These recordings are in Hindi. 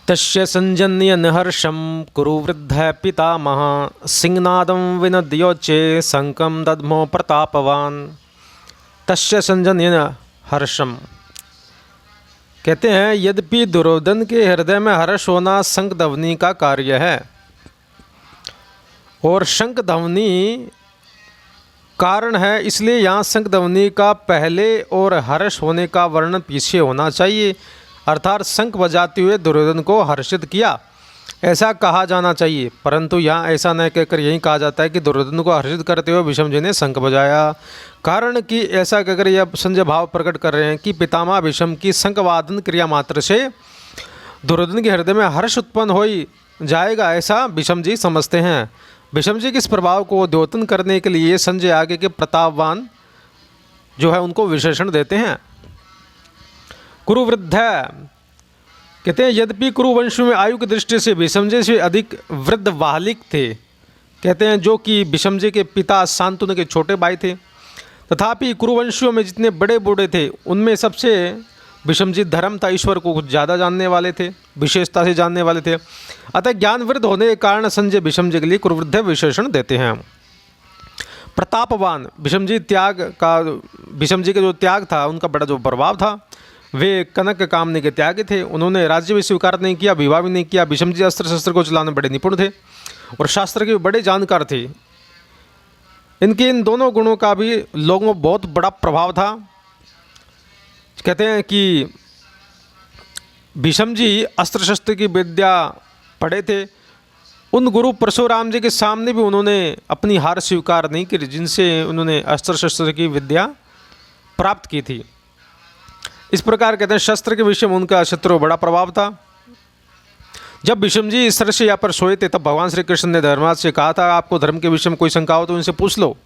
तस्य संजन्यन हर्षं कुरु वृद्धः पितामह सिंहनादं विनद्योच्चे शंखं दद्मो प्रतापवान। तस्य संजन्यन हर्षम कहते हैं, यद्यपि दुर्योधन के हृदय में हर्ष होना शंख ध्वनि का कार्य है और शंख ध्वनि कारण है, इसलिए यहाँ शंख ध्वनि का पहले और हर्ष होने का वर्णन पीछे होना चाहिए। अर्थात शंख बजाते हुए दुर्योधन को हर्षित किया ऐसा कहा जाना चाहिए, परंतु यहाँ ऐसा न कहकर यही कहा जाता है कि दुर्योधन को हर्षित करते हुए भीष्म जी ने शंख बजाया। कारण कि ऐसा कहकर यह संजय भाव प्रकट कर रहे हैं कि पितामह भीष्म की शंखवादन क्रिया मात्र से दुर्योधन के हृदय में हर्ष उत्पन्न हो जाएगा, ऐसा भीष्म जी समझते हैं। भीष्म जी के इस प्रभाव को द्योतन करने के लिए संजय आगे के प्रतापवान जो है उनको विशेषण देते हैं। कुरुवृद्ध कहते हैं, यद्यपि कुरुवंश में आयु की दृष्टि से भीष्म जी से अधिक वृद्ध वाहलिक थे, कहते हैं, जो कि भीष्म जी के पिता शांतनु के छोटे भाई थे। तथापि कुरुवंशियों में जितने बड़े बूढ़े थे उनमें सबसे भीष्म जी धर्म था, ईश्वर को कुछ ज़्यादा जानने वाले थे, विशेषता से जानने वाले थे। अतः ज्ञान वृद्ध होने के कारण संजय भीष्म जी के लिए कुरुवृद्ध विशेषण देते हैं। प्रतापवान भीष्म जी के जो त्याग था उनका बड़ा जो प्रभाव था, वे कनक कामने के त्यागी थे। उन्होंने राज्य भी स्वीकार नहीं किया, विवाह भी नहीं किया। भीष्म जी अस्त्र शस्त्र को चलाने में बड़े निपुण थे और शास्त्र के बड़े जानकार थे। इनके इन दोनों गुणों का भी लोगों में बहुत बड़ा प्रभाव था। कहते हैं कि भीष्म जी अस्त्र शस्त्र की विद्या पढ़े थे। उन गुरु परशुराम जी के सामने भी उन्होंने अपनी हार स्वीकार नहीं की, जिनसे उन्होंने अस्त्र शस्त्र की विद्या प्राप्त की थी। इस प्रकार कहते हैं, शस्त्र के विषय में उनका शत्रु बड़ा प्रभाव था। जब भीष्म जी इस तरह से यहाँ पर सोए थे, तब भगवान श्री कृष्ण ने धर्मराज से कहा था, आपको धर्म के विषय में कोई शंका हो तो इनसे पूछ लो,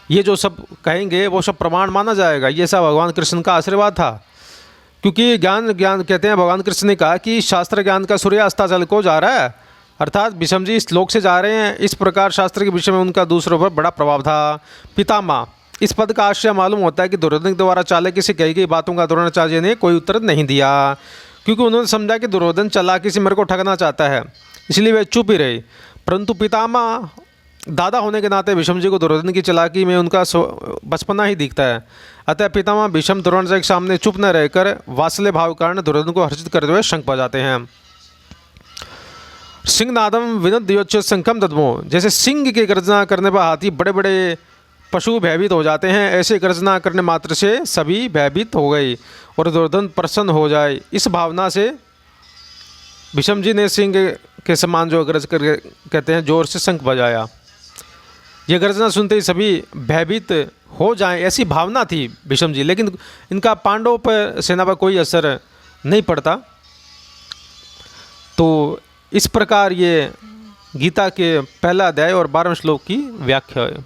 ये जो सब कहेंगे वो सब प्रमाण माना जाएगा। ये सब भगवान कृष्ण का आशीर्वाद था, क्योंकि ज्ञान कहते हैं, भगवान कृष्ण ने कहा कि शास्त्र ज्ञान का सूर्य अस्ताचल को जा रहा है, अर्थात भीष्म जी इस लोक से जा रहे हैं। इस प्रकार शास्त्र के विषय में उनका दूसरों पर बड़ा प्रभाव था। पितामह इस पद का आशय मालूम होता है कि दुर्योधन के द्वारा चालाकी से कही गई बातों का द्रोणाचार्य ने कोई उत्तर नहीं दिया, क्योंकि उन्होंने समझा कि दुर्योधन चालाकी से मेरे को ठगना चाहता है, इसलिए वे चुप ही रहे। परंतु पितामह दादा होने के नाते भीष्म जी को दुर्योधन की चालाकी में उनका बचपना ही दिखता है। अतः पितामह भीष्म द्रोणाचार्य के सामने चुप न रहकर वात्सल्य भाव के कारण दुर्योधन को हर्षित करते हुए शंख बजाते हैं। सिंहनादम विनद्योच्च शंखम दद्मो, जैसे सिंह की गर्जना करने पर हाथी बड़े बड़े पशु भयभीत हो जाते हैं, ऐसे गर्जना करने मात्र से सभी भयभीत हो गए और दुर्योधन प्रसन्न हो जाए। इस भावना से भीष्म जी ने सिंह के समान जो गर्ज कर कहते हैं जोर से शंख बजाया। यह गर्जना सुनते ही सभी भयभीत हो जाएं, ऐसी भावना थी भीष्म जी। लेकिन इनका पांडवों पर, सेना पर कोई असर नहीं पड़ता। तो इस प्रकार ये गीता के पहला अध्याय और 12वें श्लोक की व्याख्या है।